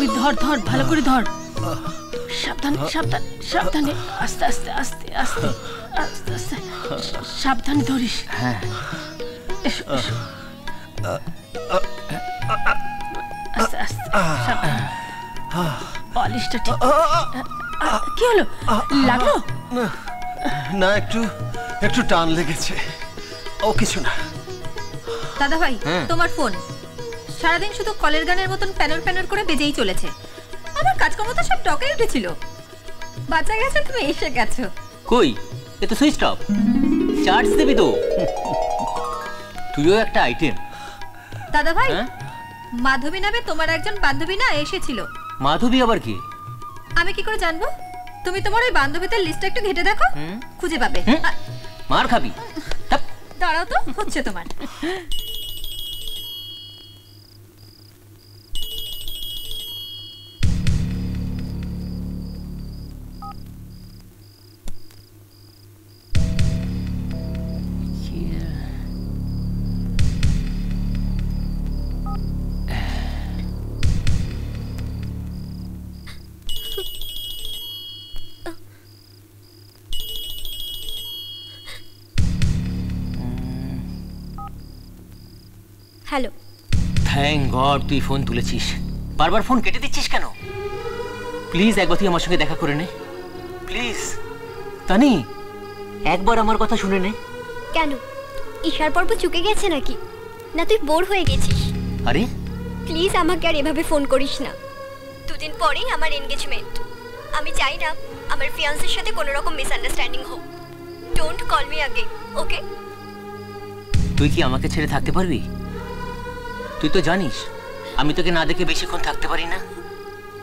তুই ধর ধর, ভালো করে ধর। সাবধানে সাবধানে সাবধানে, আস্তে আস্তে আস্তে আস্তে আস্তে আস্তে, সাবধানে ধরিস। হ্যাঁ আস্তে আস্তে সাবধানে। পলিশটা ঠিক। কি হলো, লাগলো? না, একটু টান লেগেছে, ও কিছু না। দাদা ভাই, তোমার ফোন সারাদিন শুধু কলের গানের মতন প্যানর প্যানর করে বেজেই চলেছে। আমার কাজকর্ম তো সব ডকে উঠেছিল, বাঁচা গেছে, তুমি এসে গেছো। কই, এ তো সুইচ অফ, চার্জ দেবি তো। তুইও একটা আইটেম। দাদা ভাই, মাধবী নামে তোমার একজন বান্ধবী না এসেছিল। মাধবী আবার কি? আমি কি করে জানবো? তুমি তোমার ওই বান্ধবীদের লিস্টটা একটু ঘেটে দেখো, খুঁজে পাবে। মার খাবি। দাঁড়াও তো, হচ্ছে তোমার। হ্যালো। থ্যাংক গড তুই ফোন তুলেছিস। বারবার ফোন কেটে দিচ্ছিস কেন? প্লিজ একবার তুই আমার সঙ্গে দেখা করে নে, প্লিজ। তানি, একবার আমার কথা শুনে নে। কেন, ঈশার পর্ব চুকে গেছে নাকি? না তুই বোর হয়ে গেছিস? আরে প্লিজ আমাকে আর এভাবে ফোন করিস না। দুদিন পরেই আমার এনগেজমেন্ট। আমি চাই না আমার ফিয়ান্সের সাথে কোনো রকম মিসআন্ডারস্ট্যান্ডিং হোক। ডোন্ট কল মি अगेन, ওকে? তুই কি আমাকে ছেড়ে থাকতে পারবি? তুই তো জানিস আমি তোকে না দেখে বেশিক্ষণ থাকতে পারি না।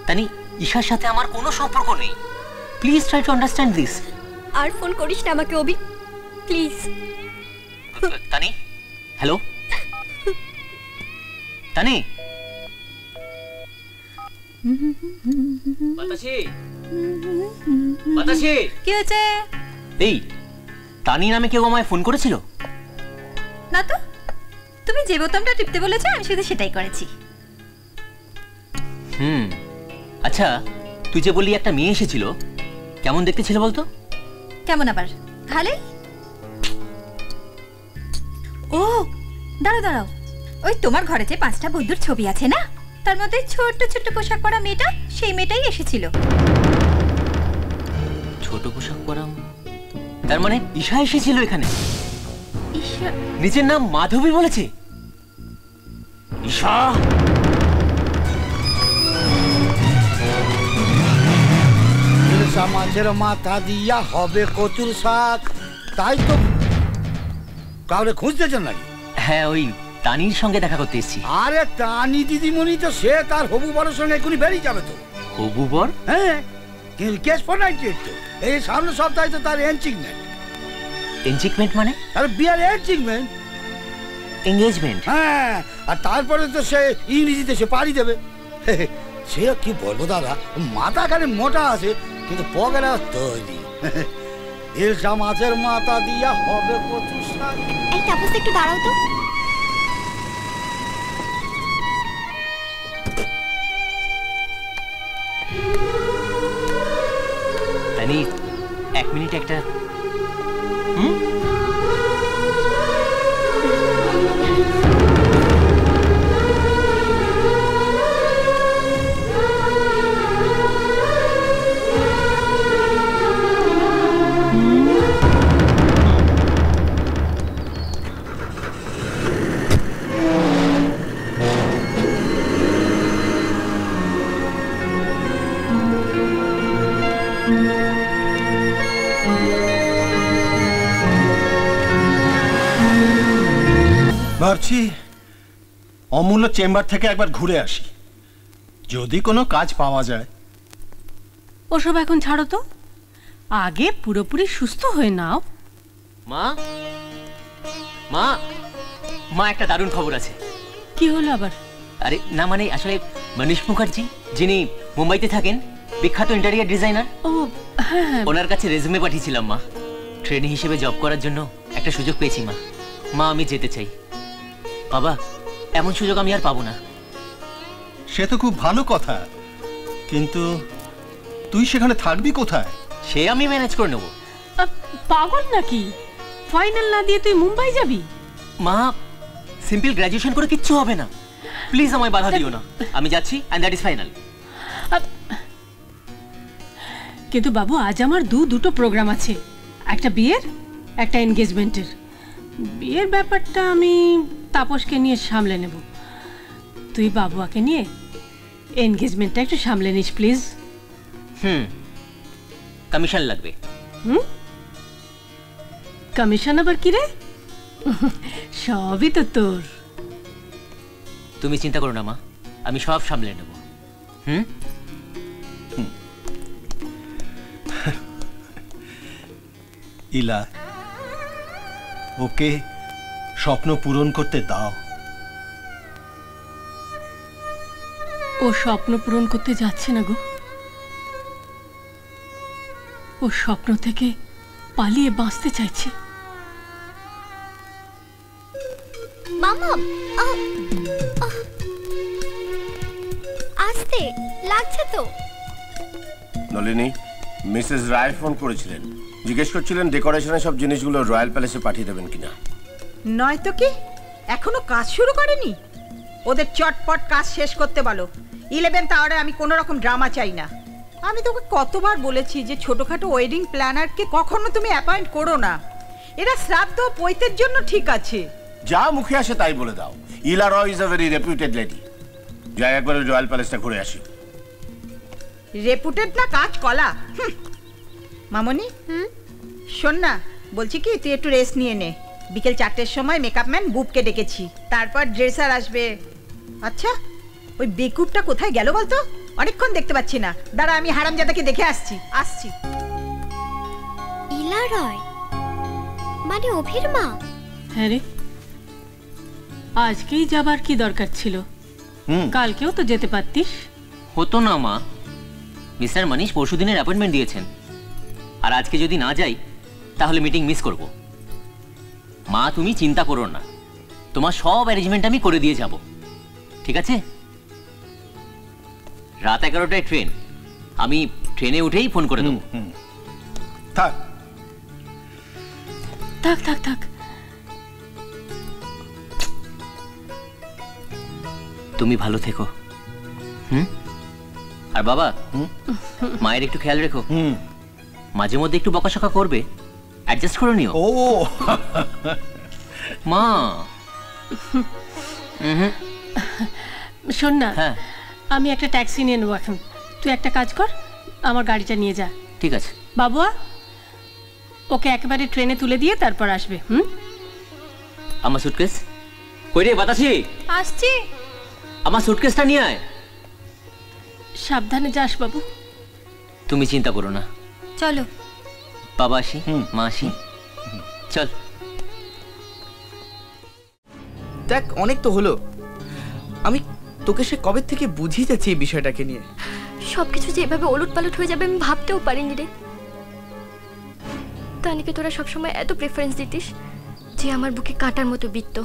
তানি, ঈশার সাথে আমার কোনো সম্পর্ক নেই। Please try to understand this. আর ফোন করিস না আমাকে অভি, প্লিজ। তানি, হ্যালো তানি। বাতাসে, বাতাসে। কি হয়েছে? এই তানি নামে কেউ আমায় ফোন করেছিল? না তো, তুমি যে বোতামটা টিপতে বলেছো আমি শুধু সেটাই করেছি। আচ্ছা, তুই যে বললি একটা মেয়ে এসেছিল, কেমন দেখতে ছিল বলতো? কেমন আবার? ভালোই। ও দাঁড়াও দাঁড়াও, ওই তোমার ঘরে যে 5টা বন্ধুর ছবি আছে না, তার মধ্যে ছোট্ট ছোট্ট পোশাক পরা মেয়েটা, সেই মেয়েটাই এসেছিল। ছোট পোশাক পরা? তার মানে ঈশা এসেছিল এখানে? ঈশা? নিজের নাম মাধবী বলেছে? ঈশা মাছের মাথা দিয়া হবে কচুর শাক, তাই তো কাউরে খুঁজতেছেন নাকি? হ্যাঁ, ওই তানির সঙ্গে দেখা করতে এসেছি। আরে তানি দিদিমণি তো সে তার হবু বরের সঙ্গে এখনই বেরিয়ে যাবে তো। হবু বর? হ্যাঁ, কিন্তু কেস ফরনাইটেড তো। এই সামনে সপ্তাহে তো তার এনচিকমেন্ট। এনচিকমেন্ট মানে? আরে বিয়ার এনচিকমেন্ট, এঙ্গেজমেন্ট। হ্যাঁ, আর তারপরে তো সে ইংরেজিতে সে পাড়ি দেবে। সে কি বলবো দাদা, মাথা খালি মোটা আছে কিন্তু পকেটা তৈরি। ইলশা মাছের মাথা দিয়া হবে কচু শাক। এই তাপস একটু দাঁড়াও তো। তানি, 1 মিনিট একটা। ভাবছি অমূল্য চেম্বার থেকে একবার ঘুরে আসি, যদি কোনো কাজ পাওয়া যায়। ওসব এখন ছাড়ো তো, আগে পুরোপুরি সুস্থ হয়ে নাও। মা, মা, মা, একটা দারুণ খবর আছে। কি হলো আবার? আরে না, মানে আসলে মনীষ মুখার্জি, যিনি মুম্বাইতে থাকেন, বিখ্যাত ইন্টেরিয়র ডিজাইনার, ও হ্যাঁ, ওনার কাছে রেজুমে পাঠিয়েছিলাম মা। ট্রেনি হিসেবে জব করার জন্য একটা সুযোগ পেয়েছি মা। মা, আমি যেতে চাই। বাবা, এমন সুযোগ আমি আর পাবো না। সে তো খুব ভালো কথা, কিন্তু তুই সেখানে থাকবি কোথায়? সে আমি ম্যানেজ করে নেব। পাগল নাকি? ফাইনাল না দিয়ে তুই মুম্বাই যাবি? মা, সিম্পল গ্র্যাজুয়েশন করে কিচ্ছু হবে না, প্লিজ আমায় বাধা দিও না। আমি যাচ্ছি এন্ড দ্যাট ইজ ফাইনাল। কিন্তু বাবু, আজ আমার দুটো প্রোগ্রাম আছে, একটা বিয়ের, একটা এনগেজমেন্টের। বিয়ের ব্যাপারটা আমি তাপসকে নিয়ে সামলে নেব, তুই বাবুয়াকে নিয়ে এনগেজমেন্টটা একটু সামলে নিস প্লিজ। কমিশন লাগবে। কমিশন আবার কি রে? সবই তো তোর। তুমি চিন্তা করো না মা, আমি সব সামলে নেব। ইলা, ওকে স্বপ্ন পূরণ করতে দাও। ও স্বপ্ন পূরণ করতে যাচ্ছে না গো, ও স্বপ্ন থেকে পালিয়ে বাঁচতে চাইছে। মামা, আস্তে লাগছে তো। নলিনী, মিসেস রায় ফোন করেছিলেন, জিজ্ঞেস করছিলেন ডেকোরেশনের সব জিনিসগুলো রয়্যাল প্যালেসে পাঠিয়ে দেবেন কিনা। নয়তো কি, এখনো কাজ শুরু করেনি? ওদের চটপট কাজ শেষ করতে বলো। 11th আওয়ারে আমি কোনো রকম ড্রামা চাই না। আমি তোকে কতবার বলেছি যে ছোটখাটো ওয়েডিং প্ল্যানারকে কখনো তুমি অ্যাপয়েন্ট করো না, এরা শ্রাদ্ধ পৈতের জন্য ঠিক আছে। যা মুখে আসে তাই বলে দাও। Ila Roy is a very reputed lady. যাই একবার রয়্যাল প্যালেসটা ঘুরে আসি। রেপুটেড না কাজ কলা। মামনি, শোন না, বলছি কি তুই একটু রেস্ট নিয়ে নে। বিকেল 4টের সময় মেকআপ ম্যান বুবকে ডেকেছি, তারপর ড্রেসার আসবে। আচ্ছা, ওই বেকুবটা কোথায় গেল বলতো? অনেকক্ষণ দেখতে পাচ্ছি না। দাঁড়া, আমি হারামজাদাকে দেখে আসছি। ইলা রয় মানে অভির মা? হ্যাঁ রে, আজকেই যাবার কি দরকার ছিল? কালকেও তো যেতে পারতিস। হতো না মা, মিস্টার মনীষ পরশুদিনের অ্যাপয়েন্টমেন্ট দিয়েছেন, আর আজকে যদি না যাই তাহলে মিটিং মিস করব। মা তুমি চিন্তা করো না, তোমার সব অ্যারেঞ্জমেন্ট আমি করে দিয়ে যাব, ঠিক আছে? রাত 11টায় ট্রেন, আমি ট্রেনে উঠেই ফোন করে দেবো। থাক থাক থাক থাক, তুমি ভালো থেকো। আর বাবা, মায়ের একটু খেয়াল রেখো, মাঝে মধ্যে একটু বকাশকা করবে, অ্যাডজাস্ট করে নিও। ও মা। শোন না, হ্যাঁ আমি একটা ট্যাক্সি নিয়ে নেবো এখন, তুই একটা কাজ কর, আমার গাড়িটা নিয়ে যা। ঠিক আছে বাবুয়া, ওকে একেবারে ট্রেনে তুলে দিয়ে তারপর আসবে। আমার সুটকেস কই রে বাতাসি? আসছি। আমার সুটকেসটা নিয়ে আয়। সাবধানে যাস বাবু। তুমি চিন্তা করো না। চলো বাবা আসি, মা আসি, চল। দেখ, অনেক তো হলো, আমি তোকে সে কবে থেকে বুঝিয়ে যাচ্ছি এই বিষয়টাকে নিয়ে। সবকিছু যে এভাবে ওলট পালট হয়ে যাবে আমি ভাবতেও পারিনি রে। তানিকে তোরা সবসময় এত প্রেফারেন্স দিতিস যে আমার বুকে কাঁটার মতো বিত্ত।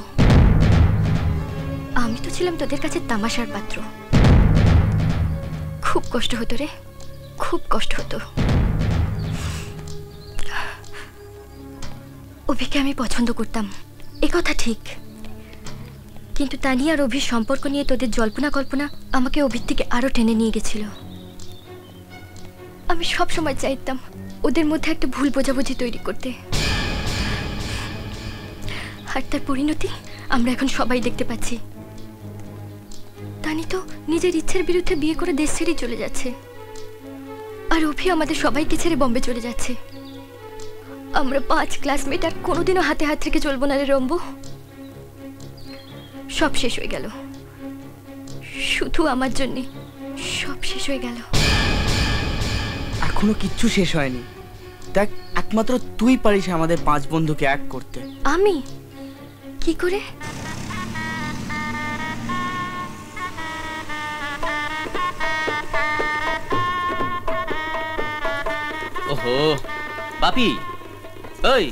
আমি তো ছিলাম তোদের কাছে তামাশার পাত্র। খুব কষ্ট হতো রে, খুব কষ্ট হতো। অভিকে আমি পছন্দ করতাম, এ কথা ঠিক, কিন্তু তানি আর অভির সম্পর্ক নিয়ে তোদের জল্পনা কল্পনা আমাকে অভির থেকে আরো টেনে নিয়ে গেছিল। আমি সব সময় চাইতাম ওদের মধ্যে একটা ভুল বোঝাবুঝি তৈরি করতে, আর তার পরিণতি আমরা এখন সবাই দেখতে পাচ্ছি। তানি তো নিজের ইচ্ছের বিরুদ্ধে বিয়ে করে দেশ ছেড়েই চলে যাচ্ছে, আর অভি আমাদের সবাইকে ছেড়ে বম্বে চলে যাচ্ছে। আমরা 5 ক্লাসমেট আর কোনোদিনও হাতে হাত থেকে চলবো না রে রম্বু। সব শেষ হয়ে গেল, শুধু আমার জন্যে সব শেষ হয়ে গেল। এখনো কিচ্ছু শেষ হয়নি। দেখ, একমাত্র তুই পারিস আমাদের 5 বন্ধুকে এক করতে। আমি কি করে? ওহো বাপি, ওই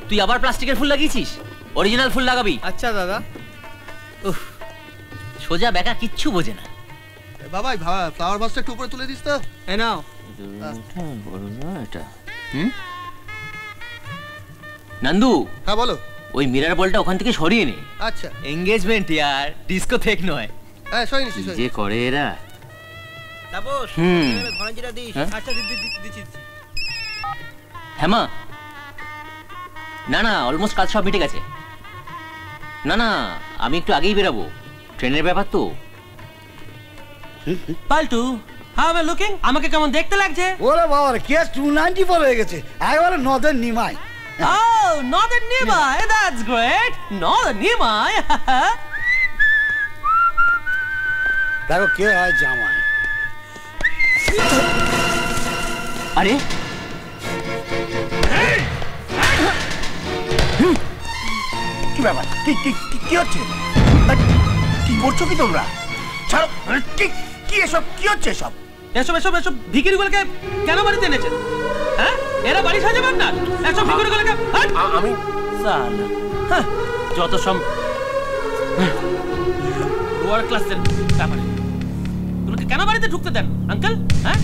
তুই আবার প্লাস্টিকের ফুল লাগিয়েছিস? অরিজিনাল ফুল লাগাবি। আচ্ছা দাদা। উফ, সোজা বেকা কিচ্ছু বোঝে না। বাবা ফ্লাওয়ার ভাসটা একটু উপরে তুলে দিস তো। এই নাও। এটা নন্দু। হ্যাঁ বলো। ওই মিরার বলটা ওখান থেকে সরিয়ে নে। আচ্ছা। এনগেজমেন্ট ইয়ার, ডিস্কো থেক নয়। হ্যাঁ সরিয়ে নিচ্ছি। যে করে এরা। তাপস, ধনঞ্জিরা দিস। আচ্ছা দিচ্ছি। হ্যাঁ মা। না অলমোস্ট কাজ সব মিটে গেছে। না আমি একটু আগেই বেরাবো, ট্রেনের ব্যাপার তো। পাল্টু, হাউ আর লুকিং? আমাকে কেমন দেখতে লাগছে? ওরে বাবা রে, কেস 294 হয়ে গেছে, একেবারে নদের Nimai. Oh, Northern Nimai, that's great. Northern Nimai. দেখো কে হয় জামাই। আরে কি ব্যাপার? কি হচ্ছে? কি করছো কি তোমরা? ছাড়ো। কি এসব কি হচ্ছে? এসব ভিখিরিগুলোকে কেন বাড়িতে এনেছেন? হ্যাঁ, এরা বাড়ি সাজাবেন না? এসব ভিখিরিগুলোকে আমি যত সব লোয়ার ক্লাসের ব্যাপারে ওগুলোকে কেন বাড়িতে ঢুকতে দেন আঙ্কেল? হ্যাঁ,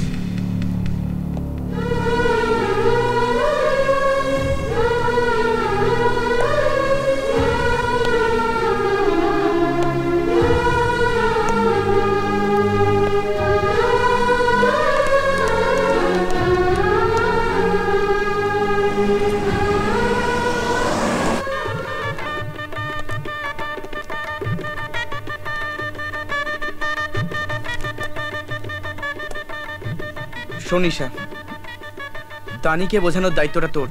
নিশা, তানিকে বোঝানোর দায়িত্বটা তোর।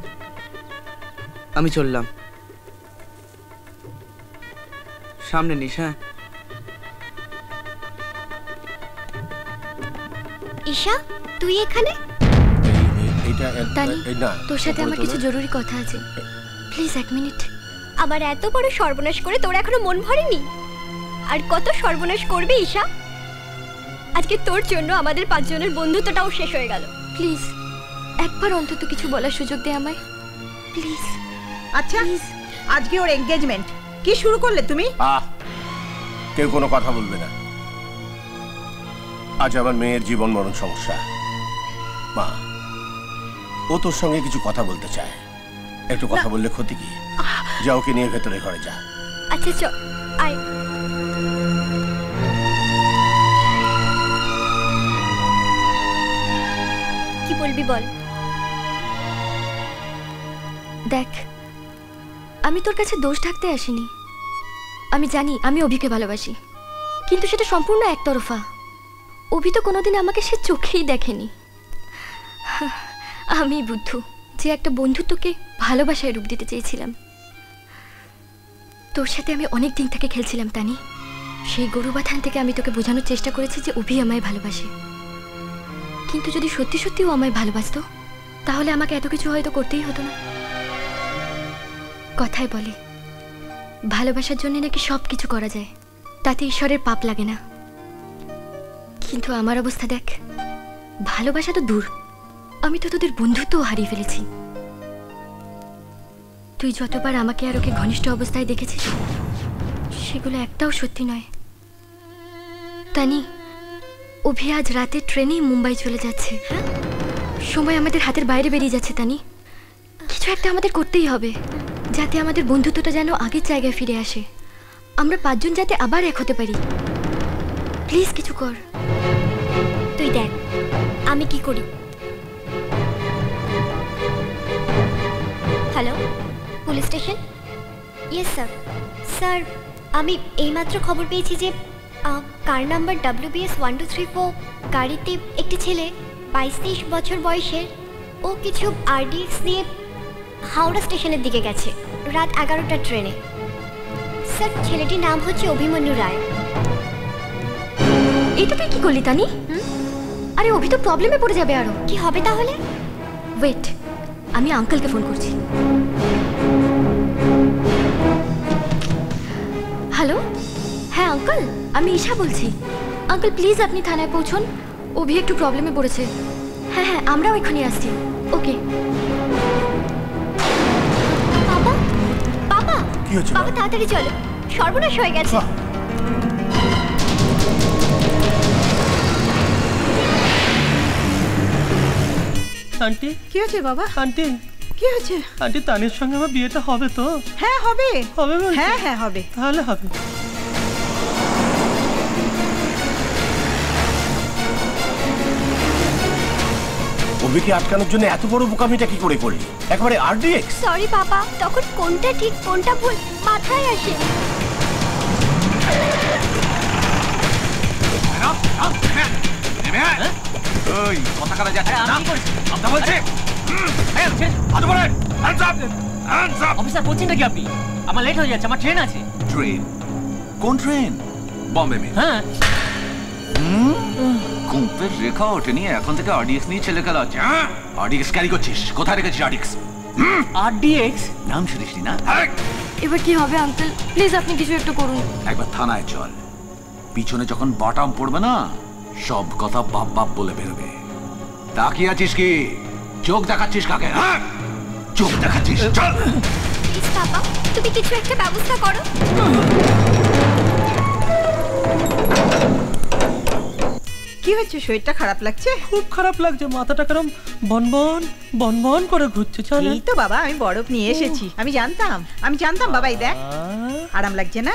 আমি চললাম। সামনে নিশা। ঈশা, তুই এখানে? তানি, তোর সাথে আমার কিছু জরুরি কথা আছে, প্লিজ 1 মিনিট। আমার এত বড় সর্বনাশ করে তোর এখনো মন ভরেনি? আর কত সর্বনাশ করবি ঈশা? আজকে তোর জন্য আমাদের 5 জনের বন্ধুত্বটাও শেষ হয়ে গেল। প্লিজ একবার অন্তত কিছু বলার সুযোগ দে আমায়, প্লিজ। আচ্ছা, আজকে ওর এনগেজমেন্ট, কি শুরু করলে তুমি? কেউ কোনো কথা বলবে না। আজ আমার মেয়ের জীবন মরণ সমস্যা। মা, ও তোর সঙ্গে কিছু কথা বলতে চায়। একটু কথা বললে ক্ষতি কি? যা, ওকে নিয়ে ভেতরে ঘরে যা। আচ্ছা চল, আয়। কি বলবি বল। দেখ, আমি তোর কাছে দোষ ঢাকতে আসিনি। আমি জানি আমি অভিকে ভালোবাসি, কিন্তু সেটা সম্পূর্ণ একতরফা। অভি তো কোনোদিন আমাকে সে চোখেই দেখেনি। আমি বুদ্ধু, যে একটা বন্ধুত্বকে ভালোবাসায় রূপ দিতে চেয়েছিলাম। তোর সাথে আমি অনেক দিন থেকে খেলছিলাম তানি। সেই গরুবাথান থেকে আমি তোকে বোঝানোর চেষ্টা করেছি যে অভি আমায় ভালোবাসে। কিন্তু যদি সত্যি সত্যি ও আমায় ভালোবাসতো, তাহলে আমাকে এত কিছু হয়তো করতেই হতো না। কথায় বলে, ভালোবাসার জন্য নাকি সব কিছু করা যায়, তাতে ঈশ্বরের পাপ লাগে না। কিন্তু আমার অবস্থা দেখ, ভালোবাসা তো দূর, আমি তো তোদের বন্ধুত্বও হারিয়ে ফেলেছি। তুই যতবার আমাকে আর ওকে ঘনিষ্ঠ অবস্থায় দেখেছিস, সেগুলো একটাও সত্যি নয়। তানি, অভি আজ রাতে ট্রেনেই মুম্বাই চলে যাচ্ছে। সময় আমাদের হাতের বাইরে বেরিয়ে যাচ্ছে তানি। কিছু একটা আমাদের করতেই হবে, যাতে আমাদের বন্ধুত্বটা যেন আগের জায়গায় ফিরে আসে। আমরা 5 জন যাতে আবার এক হতে পারি। প্লিজ কিছু কর। তুই দেখ আমি কি করি। Hello, police station? Yes sir. Sir, আমি এইমাত্র খবর পেয়েছি যে কার নাম্বার WBS 1234 গাড়িতে একটি ছেলে 22-23 বছর বয়সের, ও কিছু RDX নিয়ে হাওড়া স্টেশনের দিকে গেছে রাত 11টার ট্রেনে। স্যার, ছেলেটির নাম হচ্ছে অভিমন্যু রায়। এটা তুই কি করলি তানি? আরে অভি তো প্রবলেমে পড়ে যাবে। আরো কি হবে তাহলে? ওয়েট, আমি আঙ্কেলকে ফোন করছি। হ্যালো, হ্যাঁ আঙ্কেল, আমি ঈশা বলছি। আঙ্কেল প্লিজ আপনি থানায় পৌঁছুন, অভি একটু প্রবলেমে পড়েছে। হ্যাঁ হ্যাঁ, আমরাও এখানে আসছি। ওকে। বাবা, বাবা, বাবা তাড়াতাড়ি চলো, সর্বনাশ হয়ে গেছে। আন্টি কি হয়েছে বাবা? আন্টি কি হয়েছে? আন্টি তানির সঙ্গে আমার বিয়েটা হবে তো? হ্যাঁ হবে। হবে বলছো? হ্যাঁ হ্যাঁ হবে। তাহলে হবে। অভিকে আটকানোর জন্য এত বড় বোকামিটা কি করে করলি? একেবারে আরডিএক্স। সরি বাবা, তখন কোনটা ঠিক কোনটা ভুল মাথায় আসে। ওই কথা কাটা যাচ্ছে না। আমরা বলছি অফিসার বলছেনটা কি আপনি? আমার লেট হয়ে যাচ্ছে, আমার ট্রেন আছে। ট্রেন? কোন ট্রেন? বম্বে মে? হ্যাঁ। কুম্পের রেখা ওঠেনি, এখন থেকে আরডিএক্স নিয়ে ছেলে খেলা হচ্ছে। আরডিএক্স ক্যারি করছিস? কোথায় রেখেছিস আরডিএক্স? আরডিএক্স নাম শুনিসনি না? এবার কি হবে আঙ্কেল? প্লিজ আপনি কিছু একটু করুন। একবার থানায় চল, পিছনে যখন বাটাম পড়বে না সব কথা বাপ বাপ বলে বেরোবে। তাকিয়ে আছিস কি? চোখ দেখাচ্ছিস কাকে? চোখ দেখাচ্ছিস? চল প্লিজ বাবা, তুমি কিছু একটা ব্যবস্থা করো। কি হয়েছে? শরীরটা খারাপ লাগছে? খুব খারাপ লাগছে, মাথাটা কেরম বনবন বনবন করে ঘুরছে। চল। এই তো বাবা, আমি বরফ নিয়ে এসেছি। আমি জানতাম বাবা, এই দেখ আরাম লাগছে না?